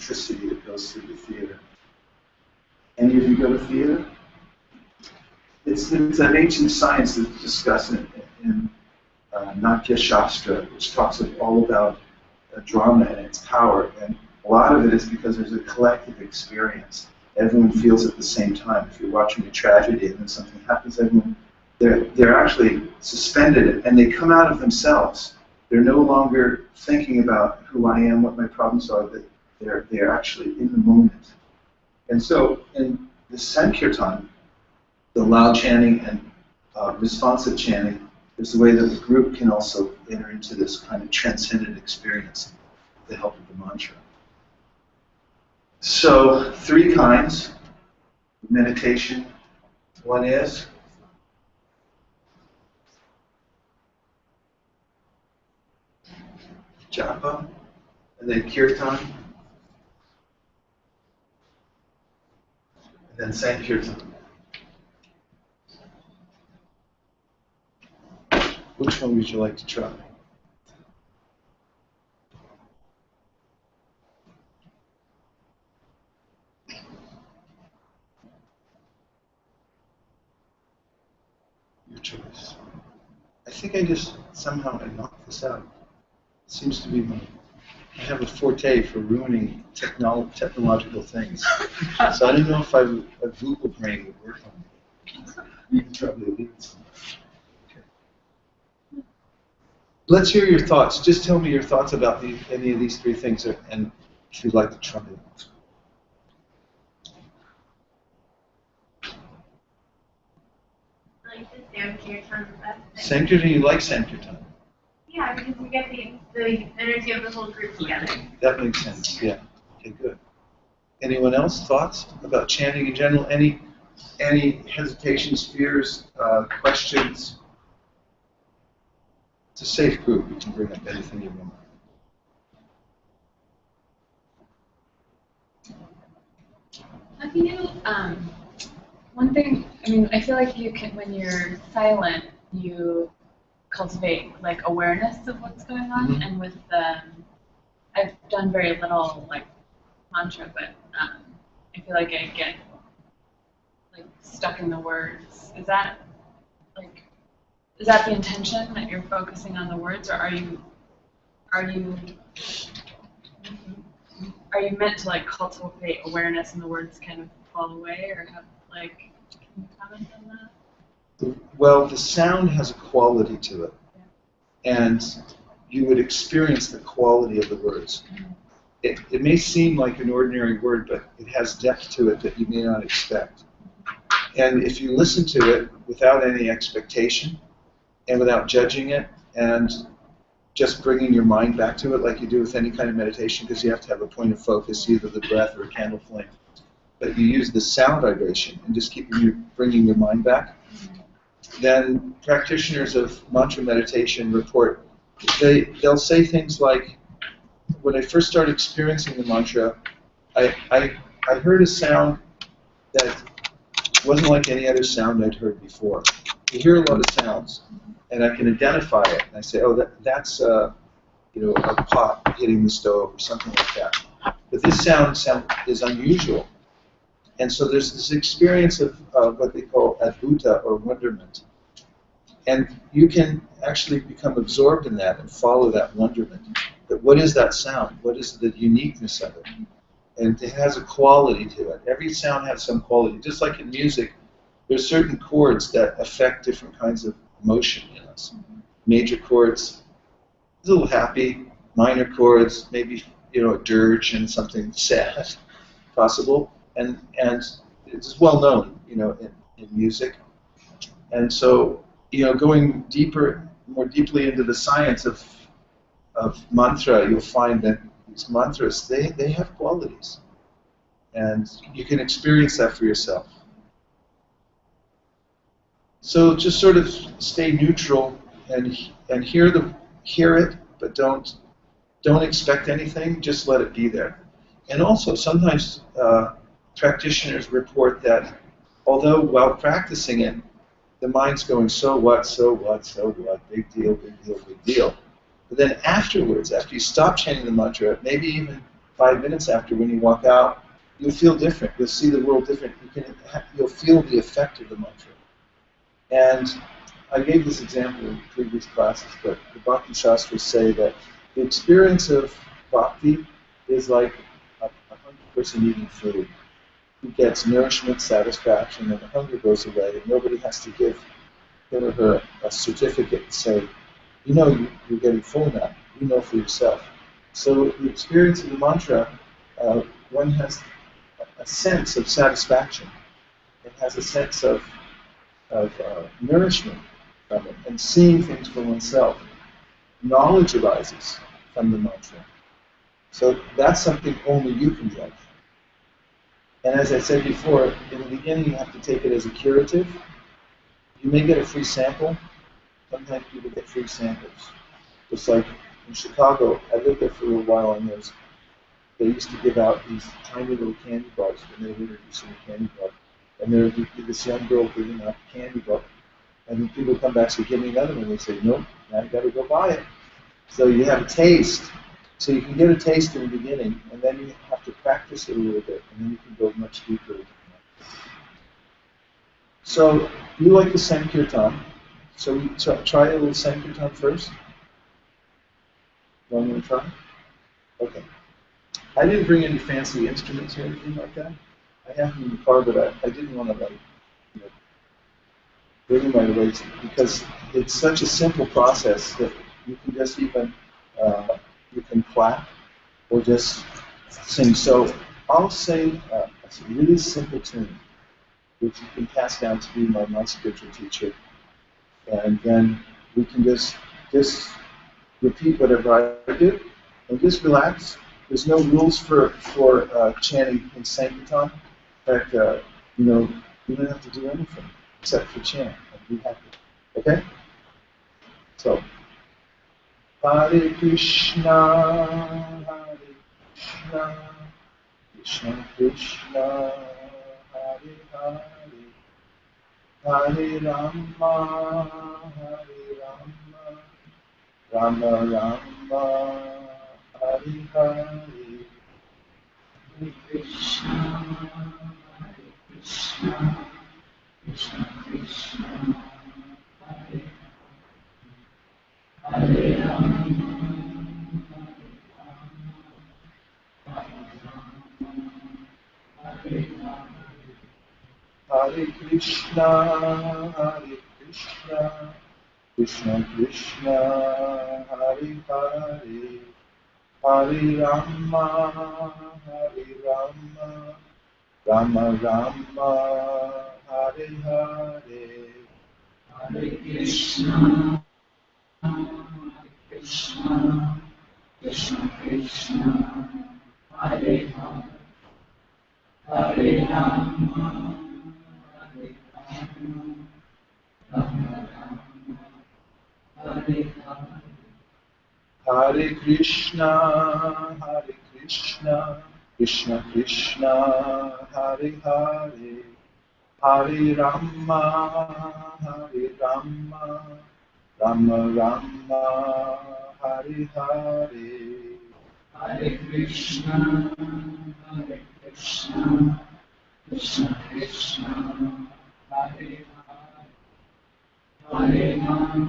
electricity that goes through the theater. Any of you go to theater? It's an ancient science that's discussed in Natya Shastra, which talks all about drama and its power. And a lot of it is because there's a collective experience. Everyone feels at the same time. If you're watching a tragedy and then something happens, everyone, they're actually suspended and they come out of themselves. They're no longer thinking about who I am, what my problems are, but they're actually in the moment. And so in the Sankirtan, the loud chanting and responsive chanting is the way that the group can also enter into this kind of transcendent experience with the help of the mantra. So 3 kinds of meditation. One is japa, and then kirtan, and then sankirtan. Which one would you like to try? Your choice. I think I just somehow I knocked this out. It seems to be I have a forte for ruining technological things. So I don't know if a Google brain would work on me. You can probably leave it. Let's hear your thoughts. Just tell me your thoughts about any of these 3 things, and if you'd like to try it. I like the Sankirtan best. Sankirtan, you like Sankirtan? Yeah, because you get the energy of the whole group together. That makes sense, yeah. Okay, good. Anyone else? Thoughts about chanting in general? Any hesitations, fears, questions? It's a safe group. You can bring up anything you want. How can you, one thing, I mean, I feel like you can, when you're silent, you cultivate like awareness of what's going on, Mm-hmm. and with I've done very little like mantra, but I feel like I get like stuck in the words. Is that the intention, that you're focusing on the words, or are you meant to like cultivate awareness and the words kind of fall away, or have like, can you comment on that? Well, the sound has a quality to it, and you would experience the quality of the words. It may seem like an ordinary word, but it has depth to it that you may not expect. And if you listen to it without any expectation and without judging it, and just bringing your mind back to it like you do with any kind of meditation, because you have to have a point of focus, either the breath or a candle flame. But you use the sound vibration and just keep bringing your mind back. Then practitioners of mantra meditation report, they'll say things like, when I first started experiencing the mantra, I heard a sound that wasn't like any other sound I'd heard before. You hear a lot of sounds, and I can identify it, and I say, oh, that's a pot hitting the stove or something like that. But this sound is unusual. And so there's this experience of what they call adbhuta, or wonderment. And you can actually become absorbed in that and follow that wonderment. But what is that sound? What is the uniqueness of it? And it has a quality to it. Every sound has some quality. Just like in music, there's certain chords that affect different kinds of emotion in us. Major chords, a little happy. Minor chords, maybe a dirge and something sad, possible. And it's well known, in music. And so, going more deeply into the science of mantra, you'll find that these mantras, they have qualities. And you can experience that for yourself. So just sort of stay neutral and hear it, but don't expect anything, just let it be there. And also, sometimes practitioners report that although while practicing it, the mind's going, so what, big deal, big deal, big deal. But then afterwards, after you stop chanting the mantra, maybe even 5 minutes after, when you walk out, you'll feel different. You'll see the world different. You'll feel the effect of the mantra. And I gave this example in previous classes, but the Bhakti Shastras say that the experience of bhakti is like a hungry person eating food. He gets nourishment, satisfaction, and the hunger goes away, and nobody has to give him or her a certificate and say, you know you're getting full now. You know for yourself. So the experience of the mantra, one has a sense of satisfaction. It has a sense of nourishment from it, and seeing things for oneself. Knowledge arises from the mantra. So that's something only you can judge. And as I said before, in the beginning you have to take it as a curative. You may get a free sample. Sometimes people get free samples. Just like in Chicago, I lived there for a little while, and they used to give out these tiny little candy bars when they were introducing the candy bar. And there would be this young girl giving out the candy bar. And then people come back and say, give me another one. They say, nope, now you got to go buy it. So you have a taste. So you can get a taste in the beginning, and then you have to practice it a little bit, and then you can go much deeper. So you like the Sankirtan. So we try a little Sankirtan first. You want to try? Okay. I didn't bring any fancy instruments or anything like that. I have them in the car, but I didn't want to bring them right away because it's such a simple process that you can just even you can clap or just sing. So I'll sing a really simple tune, which you can pass down to me, my spiritual teacher, and then we can just repeat whatever I do, and just relax. There's no rules for chanting in Sankirtan. In fact, you don't have to do anything except for chant and be happy. Okay? So, Hare Krishna, Krishna Krishna, Hare Hare, Hare Rama, Rama Rama, Hare Hare. Hare Krishna, Krishna Krishna, Hare Hare Rama, Hare Krishna, Krishna Krishna, Hare Hare, Hare Rama, Rama Rama, Hare Hare. Hare Krishna, Krishna Krishna, Hare Hare, Hare Rama, Rama Rama, Hare Hare. Hare Krishna, Krishna Krishna, Hare Hare, Hare Rama, Rama Rama, Hare Hare. Hare Krishna, Krishna Krishna, Hare Hare, Hare Rama,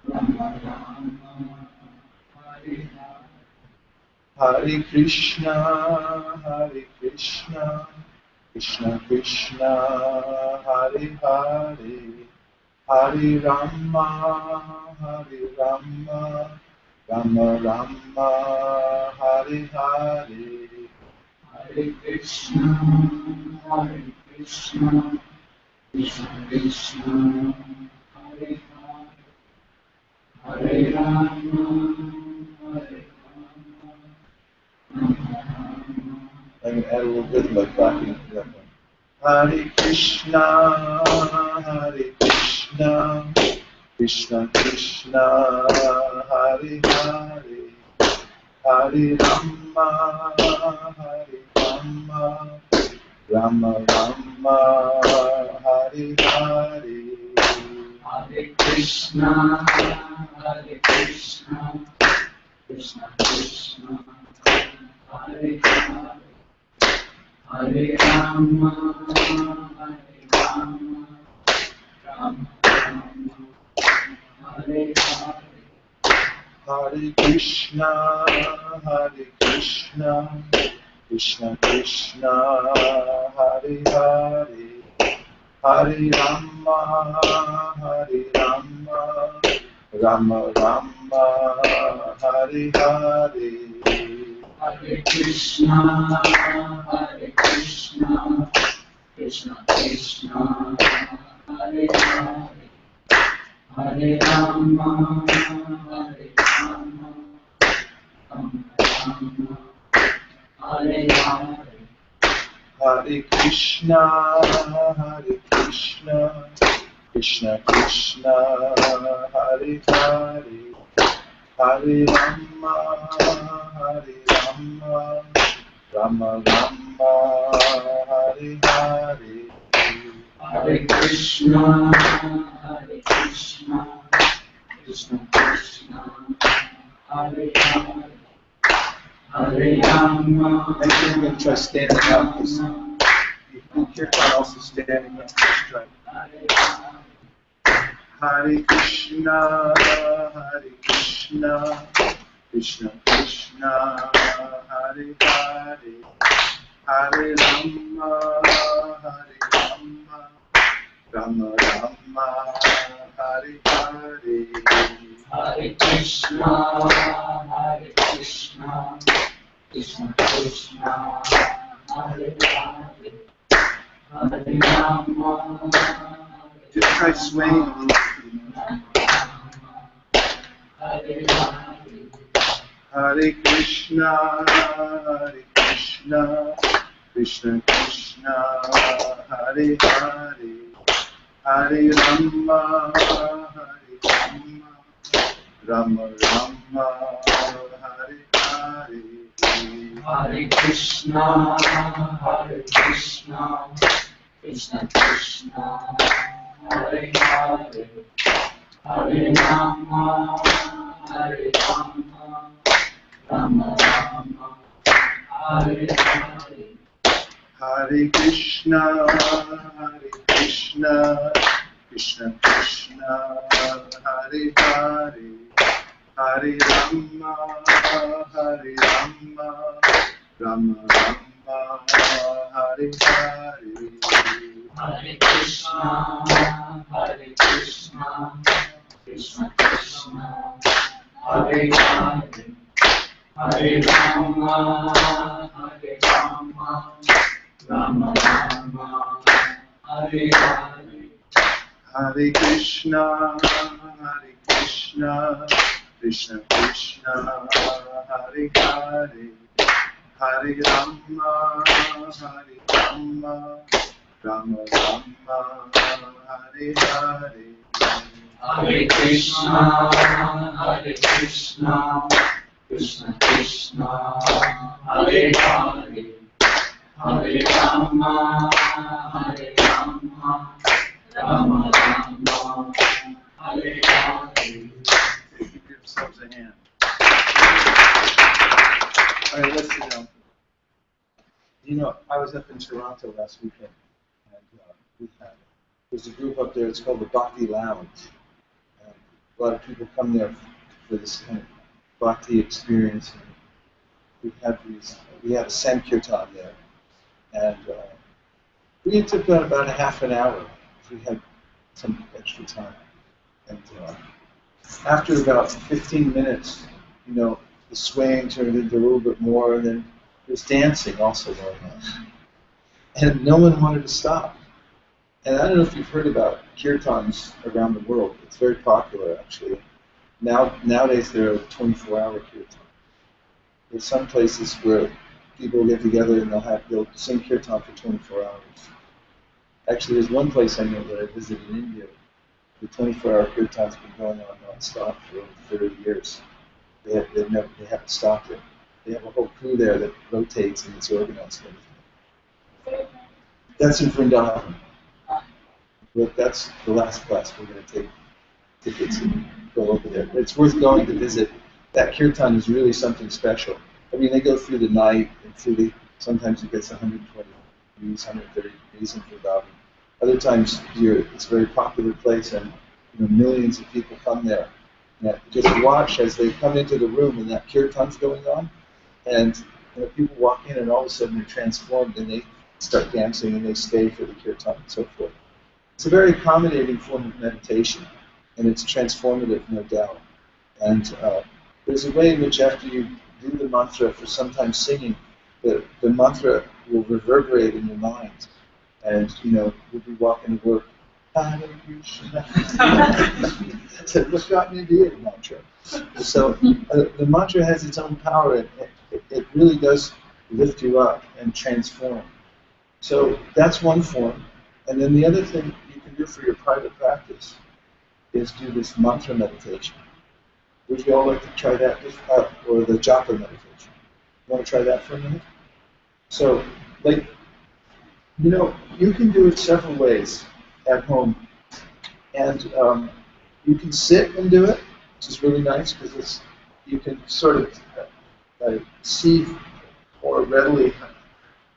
Rama Rama, Hare Hare. Hare Krishna, Krishna Krishna, Hare Hare, Hare Rama, Rama Rama, Hare Hare. Hare Krishna, Krishna Krishna, Hare Hare, Hare Rama, I can add a little bit like backing to that one. Hare Krishna, Krishna Krishna, Hare Hare, Hare Rama, Rama Rama, Hare Hare. Hare Krishna, Krishna Krishna Krishna, Hare Hare, Hare Rama, Hare Rama, Rama Rama, Hare Hare. Hare Krishna, Krishna Krishna, Hare Hare, Hare Rama, Rama Rama, Hare Hare. Hare Krishna, Krishna Krishna, Hare Hare, Hare Rama, Rama Rama, Hare Hare. Hare Krishna, Krishna Krishna, Hare Hare, Hare Rama, Rama Rama, Hare Hare. Hare Krishna, Krishna Krishna, Hare Hare, Hare Rama. I think I'm going to try standing up, because you hear also standing up. Let's try. Hare Krishna, Krishna Krishna, Hare Hare, Hare Rama, Rama Rama, Hare Hare. Hare Krishna, Krishna Krishna, Hare Hare, Hare Rama. Just try swaying a little. Hare Hare. Hare Krishna, Krishna Krishna, Hare Hare, Hare Rama, Rama Rama, Hare Hare. Hare Krishna, Krishna Krishna, Hare Hare, Hare Rama, Rama Rama, Hare Hare. Hare Krishna, Krishna Krishna, Hare Hare, Hare Rama, Rama Rama, Hare Hare. Hare Krishna, Krishna Krishna, Hare Hare, Hare Rama, Rama Rama, Hare Hare. Hare Krishna, Krishna Krishna, Hare Hare, Hare Rama, Rama Rama, Hare Hare. Hare Krishna, Krishna Krishna, Hare Hare, Hare Rama, Rama Rama, Hare Hare. Give yourselves a hand. All right, let's sit down. You know, I was up in Toronto last weekend, and there's a group up there. It's called the Bhakti Lounge. And a lot of people come there for this kind of Bhakti experience. And we had a Sankirtan there, and we took about a half an hour. We had some extra time, and after about 15 minutes, you know, the swaying turned into a little bit more, and then there's dancing also going on. And no one wanted to stop. And I don't know if you've heard about kirtans around the world. It's very popular, actually. Nowadays, there are 24-hour kirtans. There's some places where people get together and they'll sing kirtan for 24 hours. Actually, there's one place I know that I visited in India. The 24-hour kirtan's been going on non-stop for over 30 years. They haven't stopped it. They have a whole crew there that rotates and it's organized and everything. That's in Vrindavan. But that's the last class we're going to take tickets and go over there. But it's worth going to visit that kirtan is really something special. I mean, they go through the night, and sometimes it gets 120 degrees, 130 degrees in Vrindavan. Other times, it's a very popular place, and millions of people come there. And just watch as they come into the room, and that kirtan's going on, and people walk in, and all of a sudden they're transformed, and they start dancing, and they stay for the kirtan, and so forth. It's a very accommodating form of meditation, and it's transformative, no doubt. And there's a way in which after you do the mantra for some time singing, the mantra will reverberate in your mind. And, you'll be walking to work, Hare Krishna. So what got me to do the mantra? So the mantra has its own power. It really does lift you up and transform. So that's one form. And then the other thing you can do for your private practice is do this mantra meditation. Would you all like to try that? Or the japa meditation? You want to try that for a minute? So, you can do it several ways at home. And you can sit and do it, which is really nice because you can sort of see more readily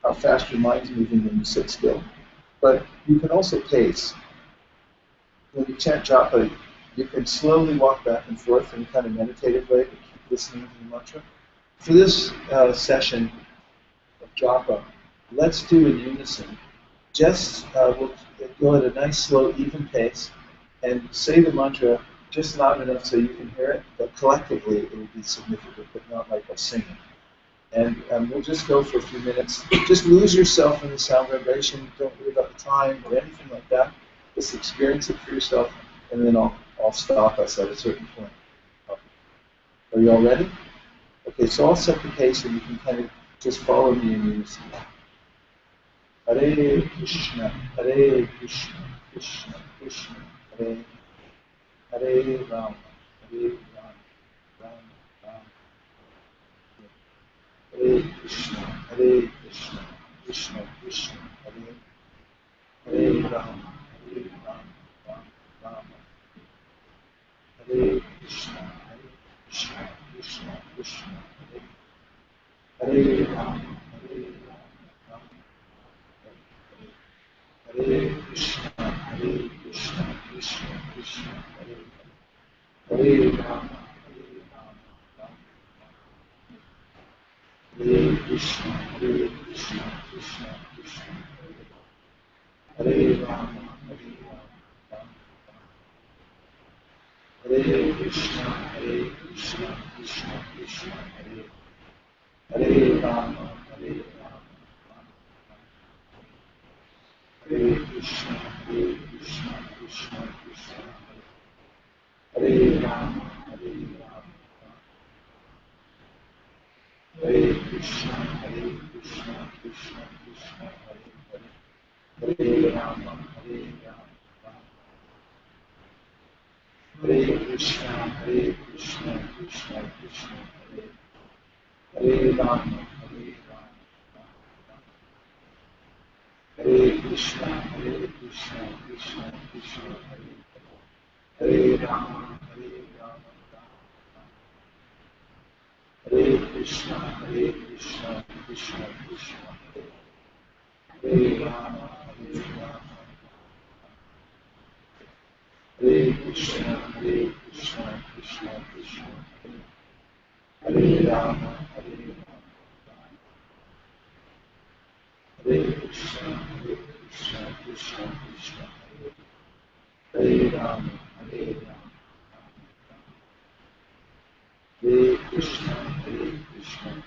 how fast your mind's moving when you sit still. But you can also pace. When you chant japa, you can slowly walk back and forth in a kind of meditative way, but keep listening to the mantra. For this session of japa, let's do in unison. We'll go at a nice, slow, even pace, and say the mantra just loud enough so you can hear it, but collectively it will be significant, but not like us singing. And we'll just go for a few minutes. Just lose yourself in the sound vibration. Don't worry about the time or anything like that. Just experience it for yourself, and then I'll stop us at a certain point. Are you all ready? Okay, so I'll set the pace, and you can kind of just follow me in unison. Hare Krishna, Krishna Krishna, Hare Hare Rama, Hare Rama, Rama Rama. Hare Krishna, Krishna Krishna, Hare Hare Rama, Rama Rama. Hare Krishna, Krishna Krishna, Hare Rama, Rama. Hare Krishna, Krishna Krishna, Hare Rama, Rama. Hare Krishna, Krishna Krishna, Hare Rama, Rama. Hare Krishna, Krishna Krishna, Hare Rama, Rama. Hare Krishna, Krishna Krishna, Hare Rama, Rama. Hare Krishna, Krishna Krishna, Hare Rama, Rama. Hare Krishna, Krishna Krishna, Hare Rama, Rama. Hare Krishna, Krishna Krishna, Hare Rama, Rama. Hare Krishna, Krishna Krishna, Hare Rama, Rama. Hare Krishna, Krishna Krishna, Hare Rama, Rama. Hare Krishna, Krishna, Hare Rama, Rama. Hare Krishna, Krishna,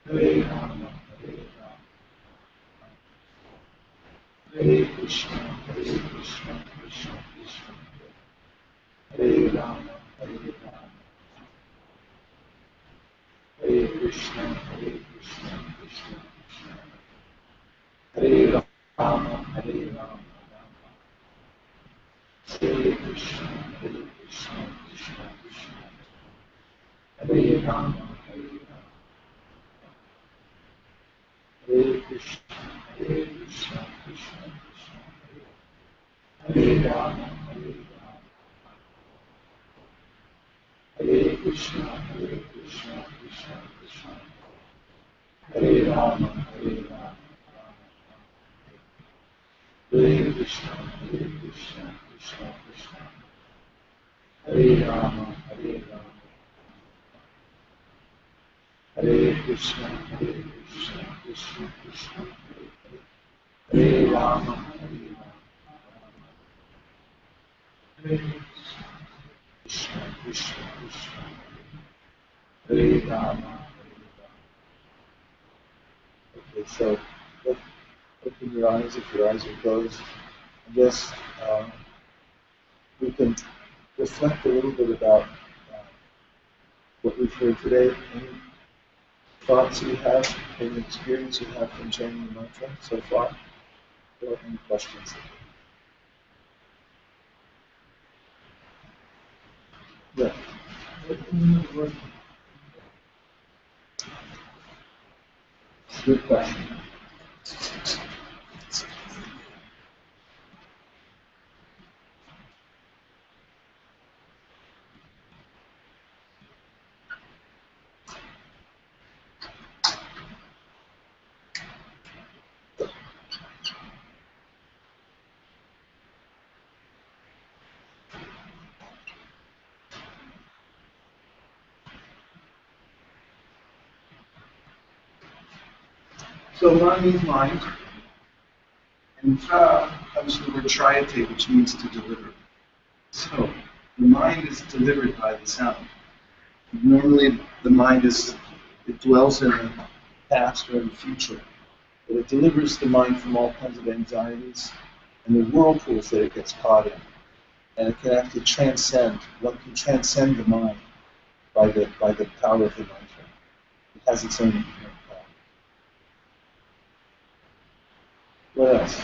Hare Rama, Rama. Hare Krishna, Krishna, Hare Rama, Rama. Hare Krishna, Krishna, Hare Rama, Rama. Hare Krishna, Krishna, Hare Rama, Rama. Hare Krishna, Krishna, Hare Rama, Rama. Krishna, Hare Krishna, Krishna Krishna, Hare Rama, Hare Rama, Hare Krishna, Krishna Krishna, Hare Rama, Hare Rama, Hare Krishna, Krishna Krishna, Hare Rama, Hare Rama, Hare Krishna, Krishna Krishna, Hare Rama, Hare Rama. Okay, so open your eyes if your eyes are closed. I guess we can reflect a little bit about what we've heard today. Any thoughts you have, any experience you have from chanting the mantra so far? Or any questions? Yeah. Good question. So mind means mind, and tra comes from the word triate, which means to deliver. So the mind is delivered by the sound. Normally the mind it dwells in the past or in the future, but it delivers the mind from all kinds of anxieties and the whirlpools that it gets caught in. And it can actually transcend, one can transcend the mind by the power of the mantra. It has its own inherent power. What else? So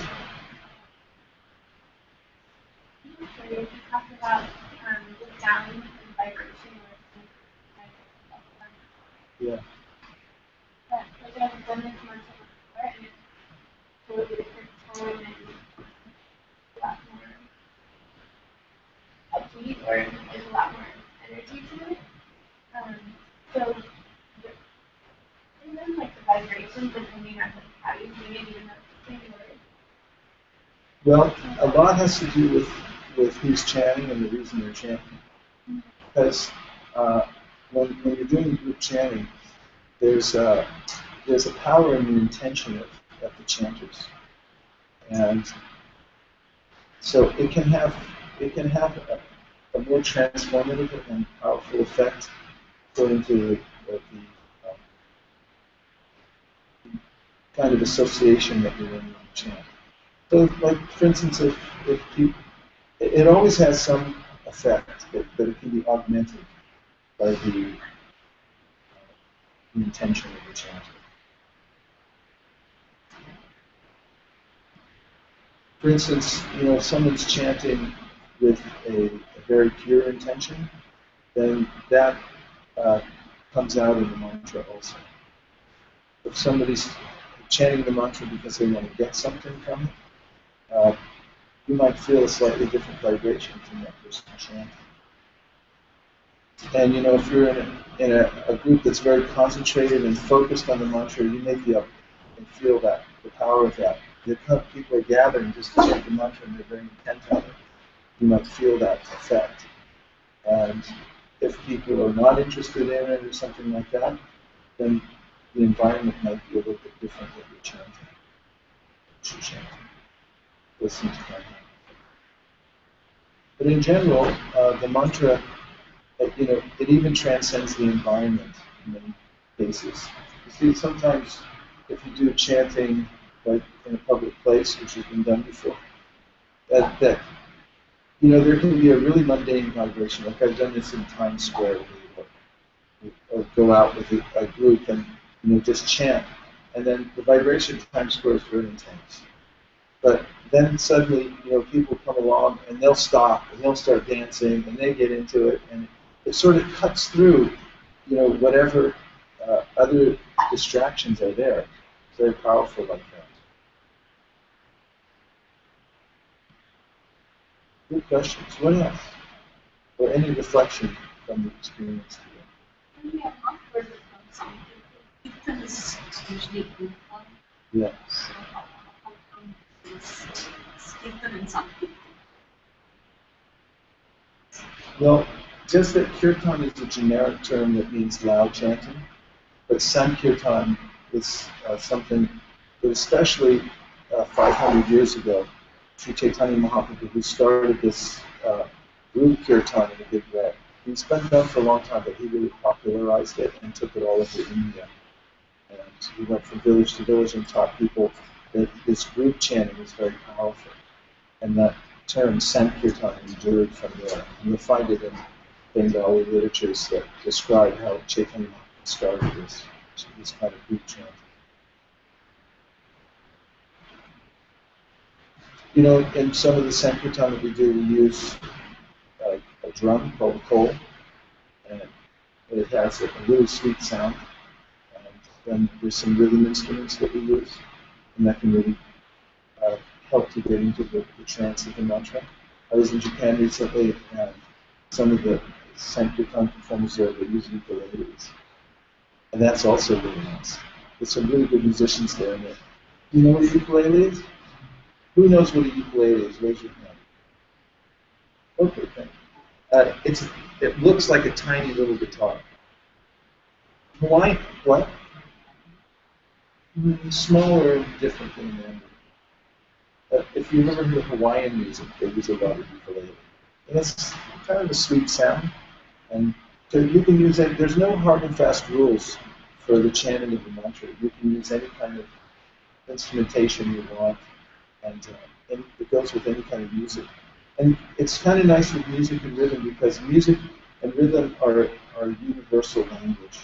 you talked about the sound and vibration. Yeah. But like I've done this once before, and it's totally different tone and a lot more upbeat, or there's a lot more energy to it. So even like the vibrations depending on like how you sing it, even though it's the same word. Well, a lot has to do with who's chanting and the reason they're chanting. Because when you're doing group chanting, there's a power in the intention of the chanters, and so it can have a more transformative and powerful effect according to the kind of association that you're in when you chant. So, like for instance, if you, it always has some effect, but it can be augmented by the intention of the chanter. For instance, if someone's chanting with a very pure intention, then that comes out in the mantra also. If somebody's chanting the mantra because they want to get something from it, you might feel a slightly different vibration from that person chanting. And if you're in a group that's very concentrated and focused on the mantra, you may be able to feel that, the power of that. If people are gathering just to chant the mantra and they're very intent on it, you might feel that effect. And if people are not interested in it or something like that, then the environment might be a little bit different what you're chanting. Listen to that. But in general, the mantra, it even transcends the environment in many cases. You see, sometimes if you do chanting like in a public place, which has been done before, that there can be a really mundane vibration. Like I've done this in Times Square, where we go out with a group and just chant, and then the vibration at Times Square is very intense. But then suddenly, people come along and they'll stop and they'll start dancing and they get into it, and it sort of cuts through, whatever other distractions are there. It's very powerful like that. Good questions. What else? Or any reflection from the experience today? we have not heard of something. Kirtan is usually group one. Yeah. So how come this Kirtan and Sankirtan? Well, just that kirtan is a generic term that means loud chanting, but sankirtan is something that especially 500 years ago, Sri Chaitanya Mahaprabhu, who started this group kirtan in a big way. It's been done for a long time, but he really popularized it and took it all over India. And he went from village to village and taught people that this group chanting is very powerful. And that term Sankirtan endured from there. And you'll find it in Bengali literatures that describe how Chaitanya started this kind of group chanting. You know, in some of the Sankirtan that we do, we use a drum called a kol, and it has a really sweet sound. And then there's some rhythm instruments that we use, and that can really help to get into the trance of the mantra. I was in Japan recently, and some of the Sankirtan performers there were using ukuleles. And that's also really nice. There's some really good musicians there. And you know what a ukulele is? Who knows what a ukulele is? Raise your hand. Okay, thank you. It looks like a tiny little guitar. Hawaii, what? Smaller and different than mandarin. If you remember the Hawaiian music, they use a lot of ukulele. And it's kind of a sweet sound. And so you can use it. There's no hard and fast rules for the chanting of the mantra. You can use any kind of instrumentation you want, and it goes with any kind of music. And it's kind of nice with music and rhythm because music and rhythm are universal language.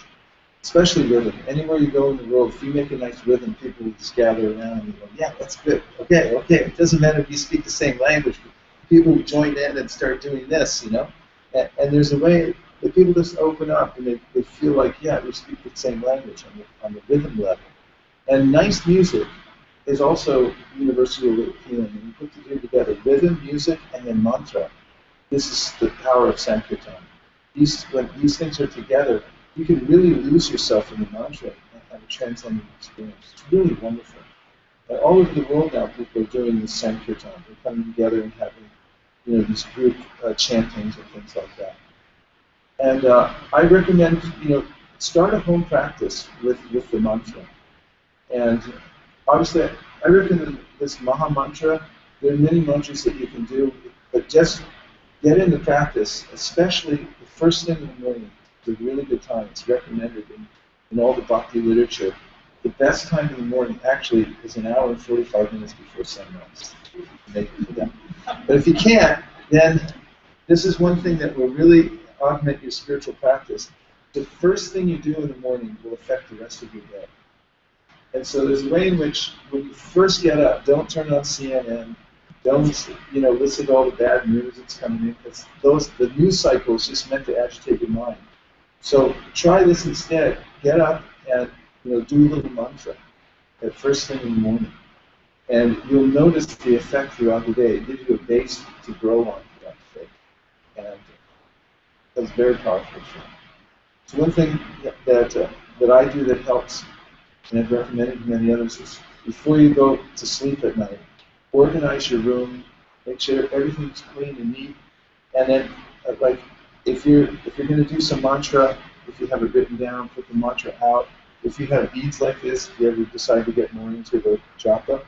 Especially rhythm. Anywhere you go in the world, if you make a nice rhythm, people will just gather around and go, yeah, that's good. Okay. It doesn't matter if you speak the same language. People will join in and start doing this, you know? And there's a way that people just open up and they feel like, yeah, we speak the same language on the rhythm level. And nice music is also universally appealing. And you put the two together, rhythm, music, and then mantra. This is the power of Sankirtan. When these things are together, you can really lose yourself in the mantra and have a transcendent experience. It's really wonderful. And all over the world now, people are doing this Sankirtan. They're coming together and having, these group chantings and things like that. And I recommend, start a home practice with the mantra. And obviously, I recommend this Maha Mantra. There are many mantras that you can do, but just get into practice, especially the first thing in the morning. It's a really good time. It's recommended in all the bhakti literature. The best time in the morning actually is an hour and 45 minutes before sunrise. You can make it for them. But if you can't, then this is one thing that will really augment your spiritual practice. The first thing you do in the morning will affect the rest of your day. And so there's a way in which when you first get up, don't turn on CNN, don't listen to all the bad news that's coming in, because the news cycle is just meant to agitate your mind. So try this instead. Get up and do a little mantra at first thing in the morning. And you'll notice the effect throughout the day. It gives you a base to grow on throughout the day. And that's very powerful. So one thing that I do that helps, and I've recommended to many others, is before you go to sleep at night, organize your room, make sure everything's clean and neat, and then if you're going to do some mantra, if you have it written down, put the mantra out. If you have beads like this, if you ever decide to get more into the japa,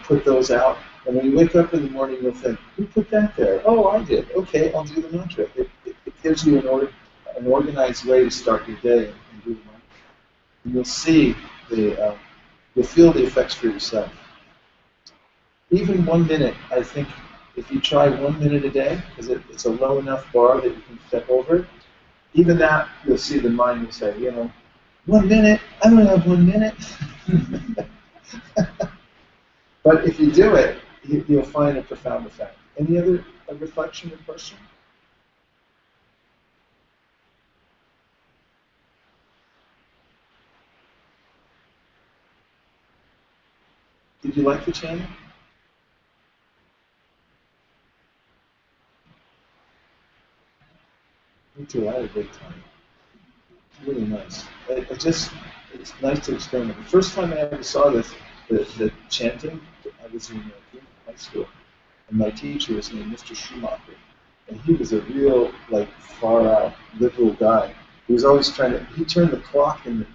put those out. And when you wake up in the morning, you'll think, who put that there? Oh, I did. Okay, I'll do the mantra. It gives you an organized way to start your day and do the mantra. And you'll see you'll feel the effects for yourself. Even 1 minute, I think, if you try 1 minute a day, because it's a low enough bar that you can step over it, even that, you'll see the mind will say, 1 minute? I don't have 1 minute. But if you do it, you'll find a profound effect. Any other reflection or question? Did you like the chanting? Me too, I had a great time. really nice. It's nice to experiment. The first time I ever saw the chanting, I was in junior high school, and my teacher was named Mr. Schumacher, and he was a real like far out liberal guy. He was always he turned the clock in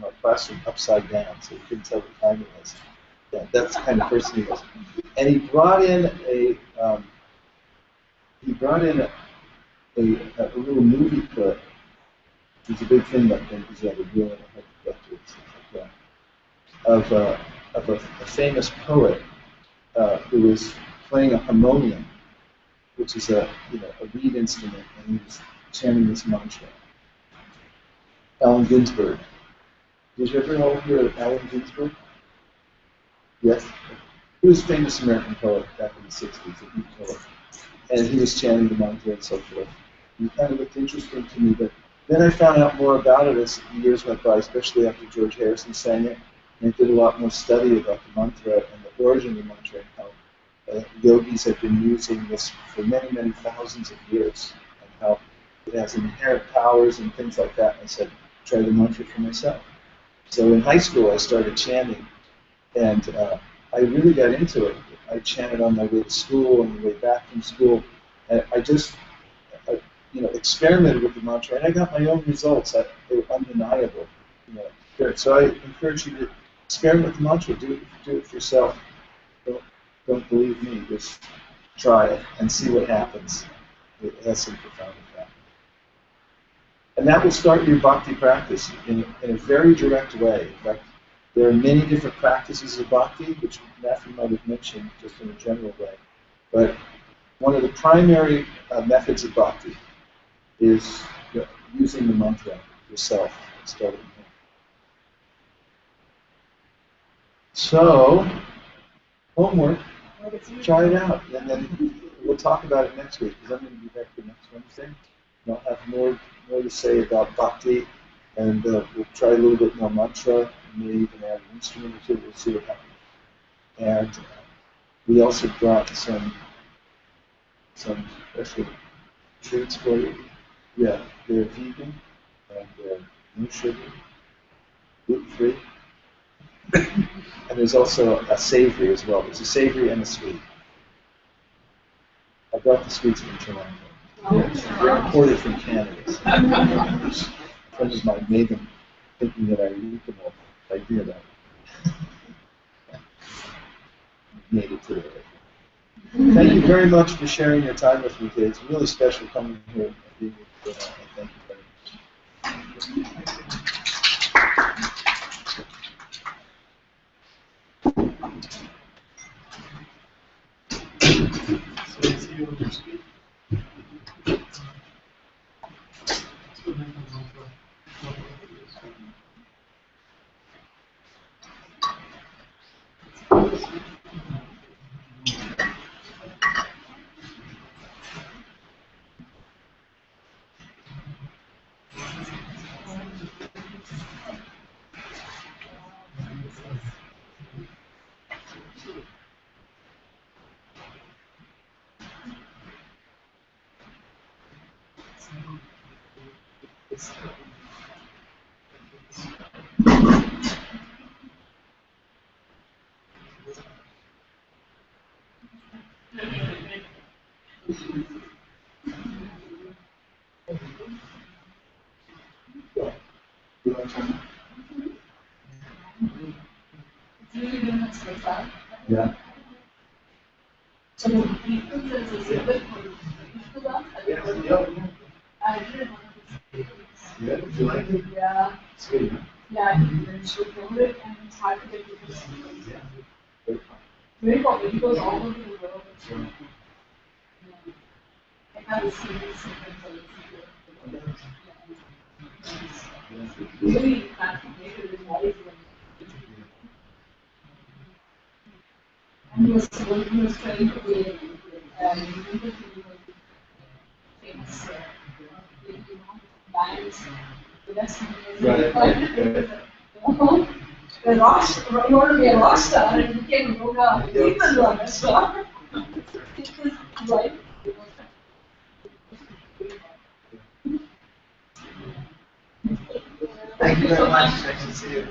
our classroom upside down, so you couldn't tell what time it was. Yeah, that's the kind of person he was. And he brought in a little movie clip. It was a big thing back then because you had a reel and a hard projector and stuff like that. Of a famous poet who was playing a harmonium, which is a reed instrument, and he was chanting this mantra. Allen Ginsberg. Did you ever all hear of Allen Ginsberg? Yes? He was a famous American poet back in the 60s, a Greek poet. And he was chanting the mantra and so forth. And it kind of looked interesting to me, but then I found out more about it as the years went by, especially after George Harrison sang it. And I did a lot more study about the mantra and the origin of the mantra and how yogis have been using this for many, many thousands of years, and how it has inherent powers and things like that. And I said, try the mantra for myself. So in high school, I started chanting, and I really got into it. I chanted on my way to school, on the way back from school, and I experimented with the mantra, and I got my own results. They were undeniable. So I encourage you to experiment with the mantra. Do it for yourself. Don't believe me. Just try it and see what happens. It has some profound effect. And that will start your bhakti practice in a very direct way. In fact, there are many different practices of bhakti, which Matthew might have mentioned just in a general way. But one of the primary methods of bhakti is using the mantra yourself, starting here. So, homework, try it out, and then we'll talk about it next week, because I'm going to be back here next Wednesday, and I'll have more to say about bhakti, and we'll try a little bit more mantra, maybe even add an instrument or two. We'll see what happens. And we also brought some special treats for you. Yeah, they're vegan, and they're no sugar, gluten-free. And there's also a savory as well. There's a savory and a sweet. I brought the sweets from Toronto. They're imported from Canada. A friend of mine made them thinking that I would eat them all. I did that. Made it today. Thank you very much for sharing your time with me today. It's really special coming here and being with you. Thank you very much. Yeah. So the people is a symbol for that. Yeah, would you like it? Yeah. It's good, huh? Yeah, you should know it, and it's hard to get people to see it. Yeah. Very popular because all over the world. Sure. I haven't seen this symbol. Really fascinated in what is it. And he was trying to be famous bands. The best the rock, you want to be a rock star and you became a yoga people rock star. Right? Thank you very much. Nice to see you.